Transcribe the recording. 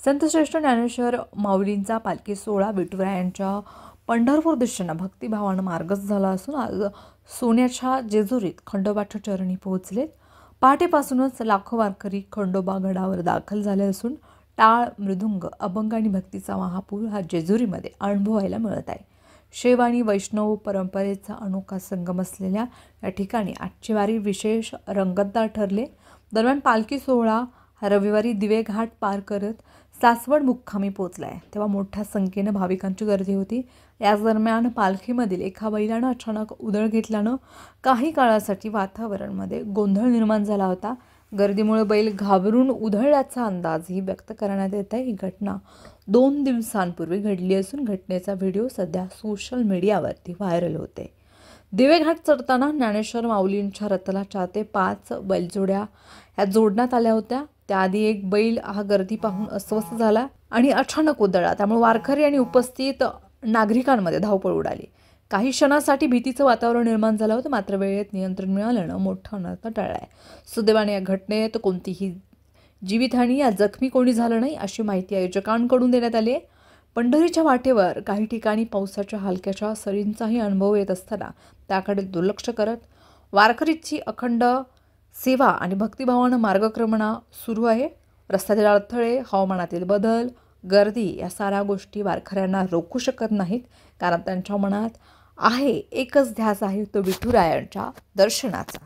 संतश्रेष्ठ ज्ञानेश्वर माऊलींचा पालखी सोहळा विठुरायांच्या पंढरपूर दिशेनं भक्तिभावानं मार्गस्थ झाला असून आज सोन्याच्या जेजुरीत खंडोबाच्या चरणी पोहोचलेत। पहाटेपासूनच लाखो वारकरी खंडोबा गडावर दाखल झाले असून टाळ, मृदुंग, अभंग आणि भक्तीचा महापूर हा जेजुरीमध्ये अनुभवायला मिळत आहे। शैव आणि वैष्णव परंपरेचा अनोखा संगम असलेल्या या ठिकाणी आजची वारी विशेष रंगतदार ठरले। दरम्यान पालखी सोहळा हा रविवारी दिवे घाट पार करत सासवड मुक्कामी पोहोचलाय, तेव्हा मोठ्या संख्येने भाविकांची गर्दी होती। याच दरम्यान पालखीमधील एका बैलानं अचानक उधळ घेतल्यानं काही काळासाठी वातावरणामध्ये गोंधळ निर्माण झाला होता। गर्दीमुळे बैल घाबरून उधळल्याचा अंदाजही व्यक्त करण्यात येत आहे। ही घटना 2 दिवसांपूर्वी घडली असून घटनेचा व्हिडिओ सध्या सोशल मीडियावरती व्हायरल होते। दिवेघाट चढताना ज्ञानेश्वर माऊलींच्या रथाला 4 ते 5 बैलजोड्या ह्या जोडण्यात आल्या होत्या। त्याआधी एक बैल हा गर्दी पाहून अस्वस्थ झाला आणि अचानक उधळला, त्यामुळे वारकरी आणि उपस्थित नागरिकांमध्ये धावपळ उडाली। काही क्षणासाठी भीतीचं वातावरण निर्माण झालं होतं, मात्र वेळेत नियंत्रण मिळाल्यानं मोठा अनर्थ टळलाय। सुदैवाने या घटनेत कोणतीही जीवितहानी या जखमी कोणी झालं नाही अशी माहिती आयोजकांकडून देण्यात आली आहे। पंढरीच्या वाटेवर काही ठिकाणी पावसाच्या हलक्याच्या सरींचाही अनुभव येत असताना त्याकडे दुर्लक्ष करत वारकरीची अखंड सेवा आणि भक्तिभावानं मार्गक्रमणा सुरू आहे। रस्त्यातील अडथळे, हवामानातील बदल, गर्दी या साऱ्या गोष्टी वारकऱ्यांना रोखू शकत नाहीत, कारण त्यांच्या मनात आहे एकच ध्यास आहे, तो विठुरायांच्या दर्शनाचा।